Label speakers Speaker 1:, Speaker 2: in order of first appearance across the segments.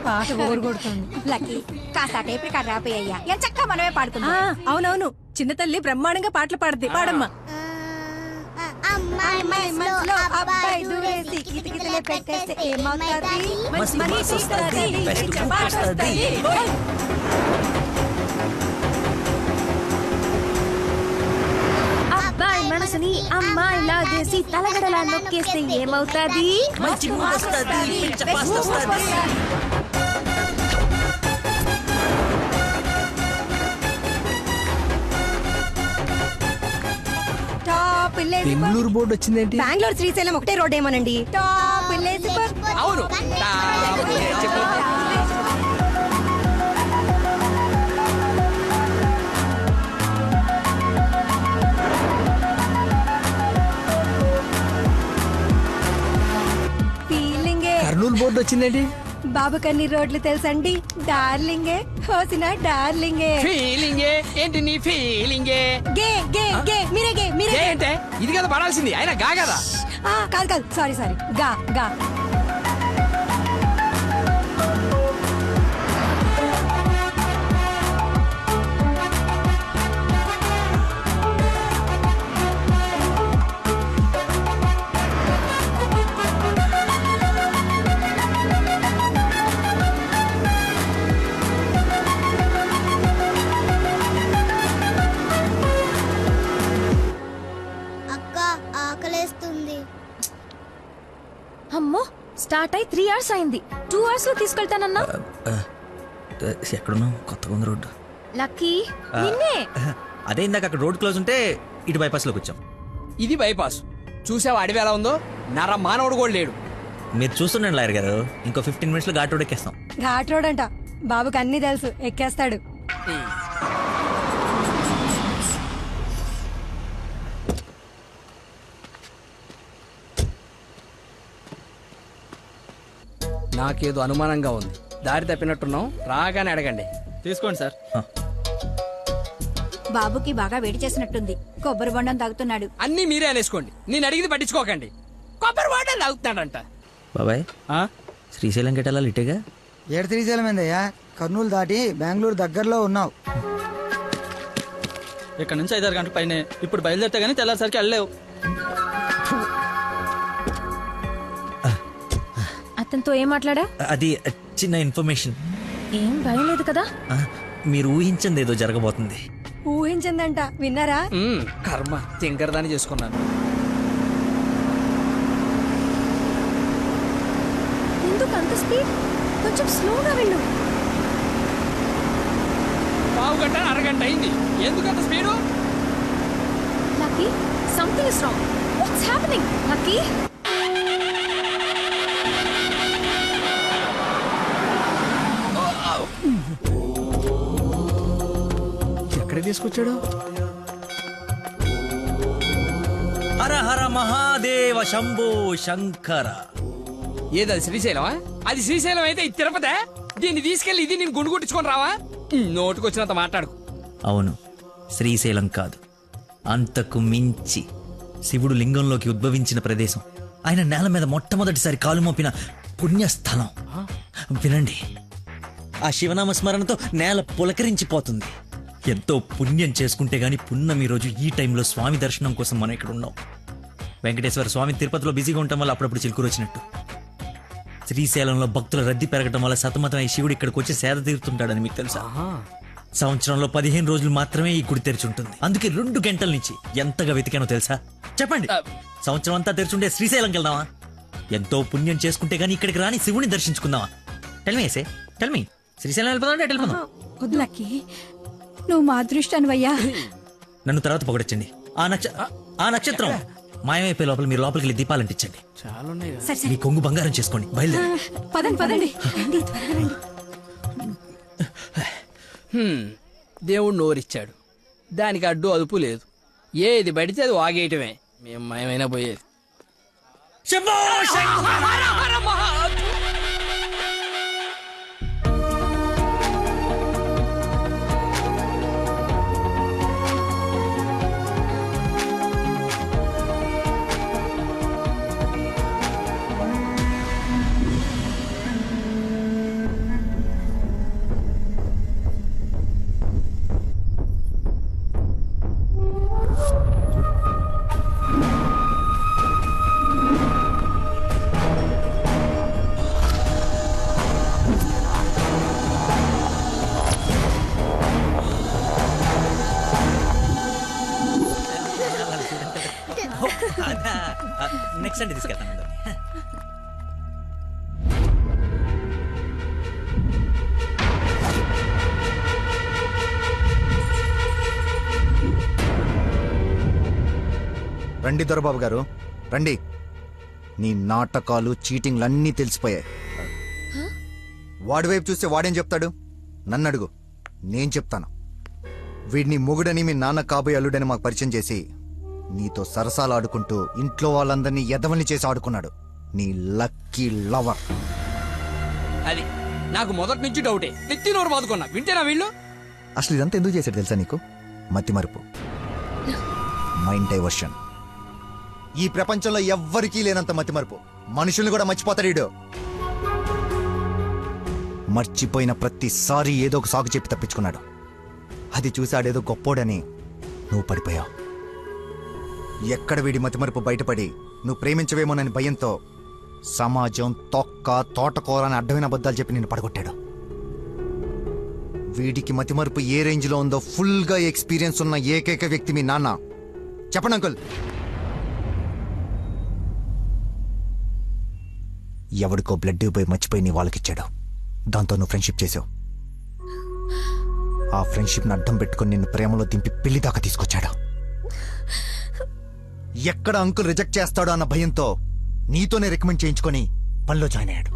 Speaker 1: పాట బోర్ కొడుతుంది.
Speaker 2: లక్కీ కాస్త టేప్ రికార్డ్ రాపోయ్యా ఎంత చక్కగా మనమే పాడుకుందాం.
Speaker 1: అవునవును, చిన్న తల్లి బ్రహ్మాండంగా పాటలు పాడుద్ది. పాడమ్మా.
Speaker 2: అమ్మాయి మనసులో అబ్బాయి దూరేసి కితకితలే పెట్టేస్తే ఏమవుతుంది?
Speaker 1: మనిషి వస్తది, బెస్ట్ పాట వస్తది.
Speaker 3: అబ్బాయి మనసుని అమ్మాయి లాగేసి తలగడలా నొక్కేస్తే ఏమవుతాది?
Speaker 4: మంచి మూడ్ వస్తది, పిచ్చ పాస్ట్ వస్తది.
Speaker 2: టాప్ ఇల్లేసి
Speaker 5: బెంగళూరు బోర్డు వచ్చిందేంటి?
Speaker 2: బెంగళూరు శ్రీశైలం ఒకటే రోడ్ ఏమోనండి. టాప్ ఇల్లేసి
Speaker 5: అవును.
Speaker 2: ఫీలింగే.
Speaker 5: కర్నూలు బోర్డు వచ్చిందేంటి?
Speaker 2: బాబు కన్ని రోడ్లు తెలుసండి. డార్లింగే హోసిన డార్లింగే.
Speaker 5: ఫీలింగే ఏంటి నీ ఫీలింగే?
Speaker 2: గే గే గే మీరే గే మీరే.
Speaker 5: ఏంటే ఇది కదా పడాల్సింది, అయినా గా కదా.
Speaker 2: కాదు కాదు సారీ సారీ గా గా.
Speaker 6: అక్క ఆకలేస్తుంది.
Speaker 3: అమ్మో, స్టార్ట్ అయి 3 hours అయింది. 2 hours లో తీసుకెళ్తానన్నా.
Speaker 4: ఎక్కడున్నావు? కొత్తగా ఉంది రోడ్డు.
Speaker 3: లక్కీ నిన్నే.
Speaker 4: అదే ఇందాక అక్కడ రోడ్ క్లోజ్ ఉంటే ఇటు బైపాస్ లోకి వచ్చాం.
Speaker 5: ఇది బైపాస్. చూసావా అడవి ఎలా ఉందో? నర మానవుడు కూడా లేడు.
Speaker 4: మీరు చూస్తుండండి లాయర్ గారు, ఇంకో 15 minutes లో ఘాట్ రోడ్ ఎక్కేస్తాం.
Speaker 2: ఘాట్ రోడ్ అంట. బాబుకి అన్ని తెలుసు, ఎక్కేస్తాడు.
Speaker 5: నాకేదో అనుమానంగా ఉంది. దారి తప్పినట్టున్నాం, రాగానే అడగండి.
Speaker 7: తీసుకోండి సార్.
Speaker 2: బాబుకి బాగా వేడి చేసినట్టుంది. కొబ్బరి బొండం తాగుతున్నాడు.
Speaker 5: అన్నీ మీరే అనేసుకోండి, నేను అడిగింది పట్టించుకోకండి. కొబ్బరి వాటర్ తాగుతున్నాడంట.
Speaker 4: బాబాయ్, శ్రీశైలం గెటాల ఇటేగా?
Speaker 8: ఏడు శ్రీశైలం ఏందయ్యా? కర్నూలు దాటి బెంగళూరు దగ్గరలో ఉన్నావు.
Speaker 7: ఇక్కడ నుంచి 5-6 గంటల పైన. ఇప్పుడు బయలుదేరితే గానీ తెల్లారిసరికి వెళ్ళలేవు.
Speaker 3: అతనితో ఏం మాట్లాడా?
Speaker 4: అది చిన్న ఇన్ఫర్మేషన్.
Speaker 3: ఏం భయం లేదు కదా?
Speaker 4: మీరు ఊహించింది ఏదో జరగబోతుంది.
Speaker 2: ఊహించిందంట, విన్నారా?
Speaker 5: కర్మ, తింకరదాన్ని చేసుకున్నాను.
Speaker 3: ఎందుకు అంత స్పీడ్? కొంచెం స్లోగా వెళ్ళు.
Speaker 5: పావు గంట అరగంట అయింది, ఎందుకంత speed?
Speaker 3: Lucky, something is wrong. What's happening? Lucky,
Speaker 5: ఎక్కడ తీసుకొచ్చాడు?
Speaker 4: హర హర మహాదేవ శంభో శంకర.
Speaker 5: ఏది శ్రీశైలమా? అది శ్రీశైలం అయితే ఇది తిరుపతే. దీన్ని తీసుకెళ్లి ఇది నేను గుండు కొట్టించుకొని రావా? నోటుకొచ్చినంత మాట్లాడుకు.
Speaker 4: అవును, శ్రీశైలం కాదు, అంతకు మించి శివుడు లింగంలోకి ఉద్భవించిన ప్రదేశం, ఆయన నేల మీద మొట్టమొదటిసారి కాలు మోపిన పుణ్యస్థలం. వినండి, ఆ శివనామ స్మరణతో నేల పులకరించిపోతుంది. ఎంతో పుణ్యం చేసుకుంటే గాని పున్నమి రోజు ఈ టైంలో స్వామి దర్శనం కోసం మనం ఇక్కడ ఉన్నాం. వెంకటేశ్వర స్వామి తిరుపతిలో బిజీగా ఉండటం వల్ల అప్పుడప్పుడు చిలుకూరు వచ్చినట్టు. శ్రీశైలంలో భక్తుల రద్దీ పెరగడం వల్ల సతమతం ఈ శివుడు ఇక్కడికి వచ్చి సేద తీరుతుంటాడని మీకు తెలుసా? సంవత్సరంలో 15 రోజులు మాత్రమే ఈ గుడి తెరిచి ఉంటుంది. అందుకే 2 గంటల నుంచి ఎంతగా వెతికానో తెలుసా? చెప్పండి, సంవత్సరం అంతా తెరిచుంటే శ్రీశైలంకి వెళ్దామా? ఎంతో పుణ్యం చేసుకుంటే గానీ ఇక్కడికి రాని శివుని దర్శించుకుందామా? టెల్మీ టెల్మీ శ్రీశైలం వెళ్ళిపోదాం.
Speaker 2: వద్దు లక్కీ, నువ్వు మా అదృష్టానివయ్యా.
Speaker 4: నన్ను తర్వాత పొగడొచ్చండి. ఆ నక్షత్రం మాయమైపోయే లోపల మీరు లోపలికి వెళ్ళి దీపాలు అంటించండి.
Speaker 5: చాలా ఉన్నాయి.
Speaker 4: మీ కొంగు బంగారం చేసుకోండి. బయలుదేరి
Speaker 2: పదండి పదండి. రండి, త్వరగా రండి.
Speaker 5: దేవుడు నోరిచ్చాడు, దానికి అడ్డు అదుపు లేదు. ఏది పడితే అది వాగేయటమే. మేము మయమైనా పోయేది.
Speaker 4: శంభో శంకర. సండే తీసుకెళ్తాను అందరినీ.
Speaker 9: రండి దొరబాబు గారు రండి. నీ నాటకాలు చీటింగ్లన్నీ తెలిసిపోయాయి. వాడి వైపు చూస్తే వాడేం చెప్తాడు? నన్ను అడుగు, నేను చెప్తాను. వీడిని మొగుడని మీ నాన్న కాబోయే అల్లుడని మాకు పరిచయం చేసి నీతో సరసాలు ఆడుకుంటూ ఇంట్లో వాళ్ళందరినీ ఎదవల్ని చేసి ఆడుకున్నాడు నీ లక్కీ లవర్.
Speaker 5: అది నాకు మొదటి నుంచి డౌటే. నెత్తి నోరు బాదుకున్నా వింటేనా వీళ్ళు?
Speaker 9: అసలు ఇదంతా ఎందుకు చేశాడు తెలుసా నీకు? మతి మరుపు, మైండ్ డైవర్షన్. ఈ ప్రపంచంలో ఎవ్వరికీ లేనంత మతి మరుపు. మనుషుల్ని కూడా మర్చిపోతాడు వీడు. మర్చిపోయిన ప్రతిసారి ఏదో ఒక సాగు చెప్పి తప్పించుకున్నాడు. అది చూసాడేదో గొప్పోడని నువ్వు పడిపోయావు. ఎక్కడ వీడి మతిమరుపు బయటపడి నువ్వు ప్రేమించవేమోనని భయంతో సమాజం తొక్క తోటకూర అని అడ్డమైన అబద్ధాలు చెప్పి నిన్ను పడగొట్టాడు. వీడికి మతిమరుపు ఏ రేంజ్లో ఉందో ఫుల్గా ఎక్స్పీరియన్స్ ఉన్న ఏకైక వ్యక్తి మీ నాన్న. చెప్పండి అంకుల్. ఎవడికో బ్లడ్ పోయి మర్చిపోయి నీ వాళ్ళకిచ్చాడు. దాంతో నువ్వు ఫ్రెండ్షిప్ చేసావు. ఆ ఫ్రెండ్షిప్ని అడ్డం పెట్టుకుని నిన్ను ప్రేమలో దింపి పెళ్లి దాకా తీసుకొచ్చాడు. ఎక్కడ అంకుల్ రిజెక్ట్ చేస్తాడో అన్న భయంతో నీతోనే రికమెండ్ చేయించుకొని పనిలో జాయిన్ అయ్యాడు.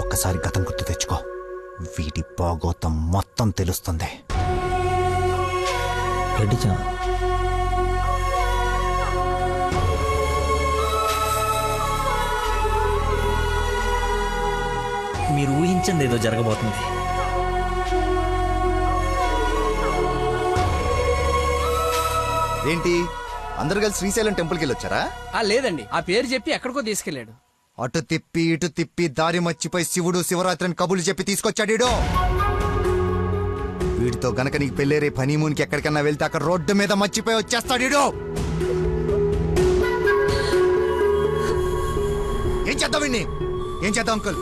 Speaker 9: ఒక్కసారి గతం గుర్తు తెచ్చుకో, వీడి భాగోతం మొత్తం తెలుస్తుంది.
Speaker 4: మీరు ఊహించింది ఏదో జరగబోతుంది.
Speaker 9: ఏంటి అందరు కలిసి శ్రీశైలం టెంపుల్కి వెళ్ళొచ్చారా?
Speaker 5: లేదండి, ఆ పేరు చెప్పి ఎక్కడికో తీసుకెళ్లాడు.
Speaker 9: అటు తిప్పి ఇటు తిప్పి దారి మర్చిపోయి శివుడు శివరాత్రిని కబులు చెప్పి తీసుకొచ్చాడు వీడు. వీడితో గనక నీకు పెళ్ళేరే హనీమూన్కి ఎక్కడికన్నా వెళ్తే అక్కడ రోడ్డు మీద మర్చిపోయి వచ్చేస్తాడు వీడు. ఏం చేద్దాం వీడిని? ఏం చేద్దాం అంకుల్?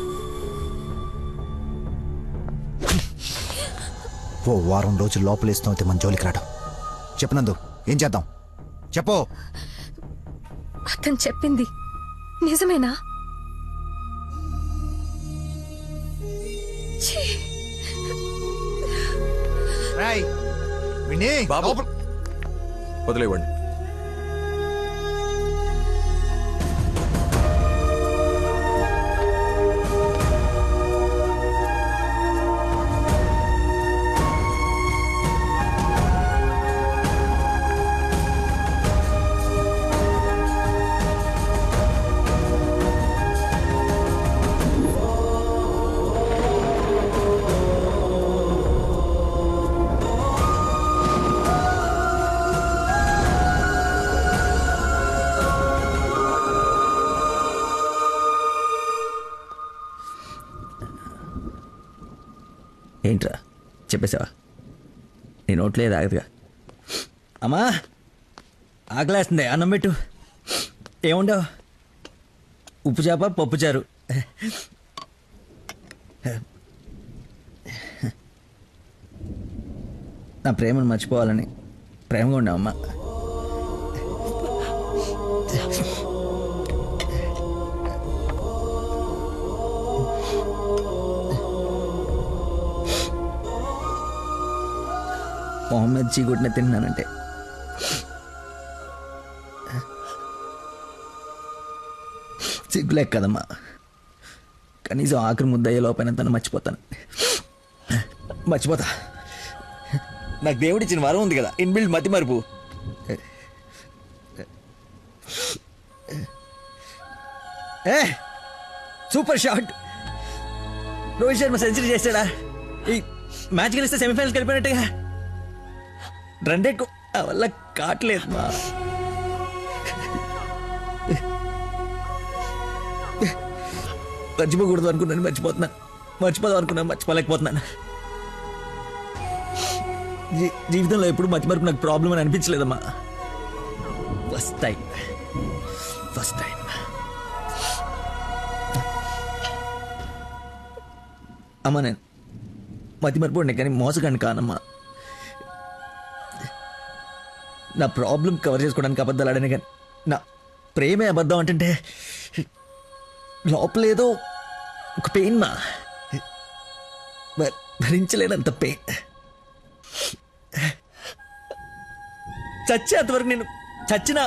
Speaker 9: ఓ వారం రోజులు లోపలేస్తూ అయితే మన జోలికి రాడు. చెప్పనందు ఏం చేద్దాం చెప్పు.
Speaker 3: అతను చెప్పింది నిజమేనా?
Speaker 9: రాయ్ విని
Speaker 10: వదిలేవండి.
Speaker 4: ఏంట్రా చెప్పేసావా? నీ నోట్లేదు ఆగదుగా. అమ్మా ఆకలేస్తుంది, అన్నం పెట్టు. ఏముండవు? ఉప్పు చేప పప్పు చారు. నా ప్రేమను మర్చిపోవాలని ప్రేమగా ఉండవు అమ్మా. మొహమ్మద్ చీగుట్టిన తిన్నానంటే సిగ్గులేక కదమ్మా. కనీసం ఆఖరి ముద్దయ్యే లోపైన తను మర్చిపోతాను. మర్చిపోతా. నాకు దేవుడిచ్చిన వరం ఉంది కదా, ఇన్బిల్డ్ మతి మరుపు. Super shot. Rohit Sharma century చేశాడా? ఈ మ్యాచ్ గెలిస్తే సెమీఫైనల్కి వెళ్ళిపోయినట్టుగా. రన్ రేట్ వల్ల కావట్లేదు మా. మర్చిపోకూడదు అనుకున్నాను, మర్చిపోదాం అనుకున్నాను, మర్చిపోలేకపోతున్నాను. జీవితంలో ఎప్పుడు మర్చిమరుపు నాకు ప్రాబ్లం అని అనిపించలేదమ్మా. ఫస్ట్ టైం అమ్మా. నేను మతిమరుపు ఉండే కానీ మోసగాన్ని కానమ్మా. నా ప్రాబ్లం కవర్ చేసుకోవడానికి అబద్ధాలు ఆడానే కానీ ప్రేమే అబద్ధం అంటే లోపలేదో ఒక పెయిన్ మా భరించలేనంత పెయిన్. చచ్చేంతవరకు నేను చచ్చినా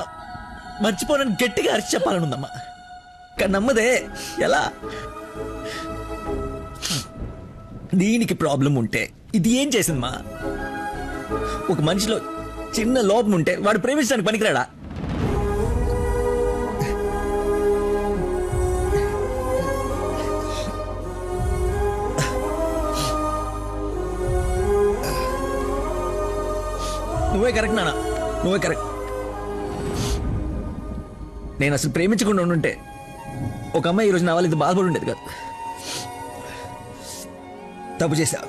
Speaker 4: మర్చిపోనని గట్టిగా అరిచి చెప్పాలనుందమ్మా. కానీ నమ్మదే. ఎలా? దీనికి ప్రాబ్లం ఉంటే ఇది ఏం చేసిందమ్మా? ఒక మనిషిలో చిన్న లోపం ఉంటే వాడు ప్రేమించడానికి పనికిరాడా? నువ్వే కరెక్ట్ నాన్న, నువ్వే కరెక్ట్. నేను అసలు ప్రేమించకుండా ఉండుంటే ఒక అమ్మాయి ఈరోజు నా వాళ్ళు ఇది బాధపడి ఉండేది కాదు. తప్పు చేశా.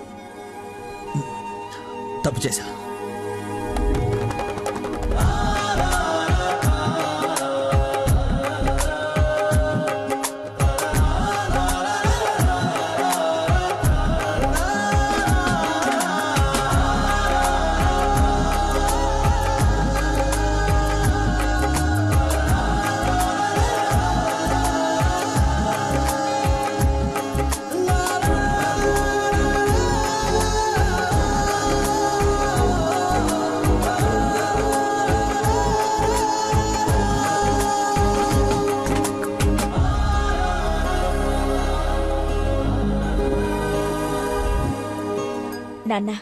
Speaker 3: నాన్న,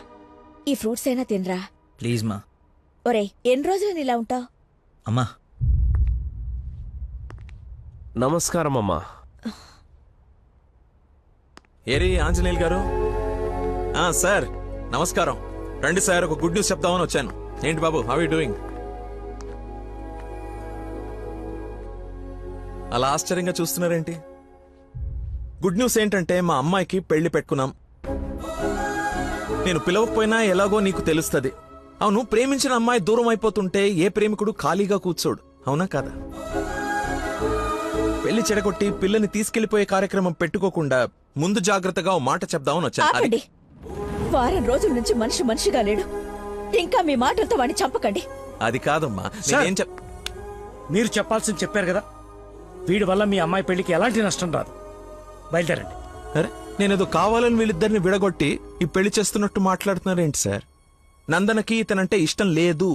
Speaker 3: ఈ ఫ్రూట్స్ అయినా తినరా.
Speaker 4: ప్లీజ్ మా.
Speaker 3: ఒరే, ఎన్ని రోజులు ఇలా ఉంటావు?
Speaker 4: అమ్మా
Speaker 10: నమస్కారం అమ్మా. ఏరి ఆంజనేయులు గారు. సార్ నమస్కారం. రండి సార్, ఒక గుడ్ న్యూస్ చెప్దామని వచ్చాను. ఏంటి బాబు, హౌ యూ డూయింగ్? అలా ఆశ్చర్యంగా చూస్తున్నారేంటి? గుడ్ న్యూస్ ఏంటంటే మా అమ్మాయికి పెళ్లి పెట్టుకున్నాం. నేను పిలవకపోయినా ఎలాగో నీకు తెలుస్తుంది. అవును, ప్రేమించిన అమ్మాయి దూరం అయిపోతుంటే ఏ ప్రేమికుడు ఖాళీగా కూర్చోడు, అవునా కాదా? పెళ్లి చెడగొట్టి పిల్లని తీసుకెళ్లిపోయే కార్యక్రమం పెట్టుకోకుండా ముందు జాగ్రత్తగా ఓ మాట చెప్దామని వచ్చాను.
Speaker 3: ఆపండి. వారం రోజుల నుంచి మనిషిగా లేడు. ఇంకా మీ మాటలతో వాడిని చంపకండి.
Speaker 10: అది కాదమ్మా,
Speaker 11: మీరు చెప్పాల్సింది చెప్పారు కదా. వీడి వల్ల మీ అమ్మాయి పెళ్లికి ఎలాంటి నష్టం రాదు. బయలుదేరండి.
Speaker 10: అరే, నేనేదో కావాలని వీళ్ళిద్దరిని విడగొట్టి ఈ పెళ్లి చేస్తున్నట్టు మాట్లాడుతున్నారేంటి సార్? నందనకి ఇతనంటే ఇష్టం లేదు.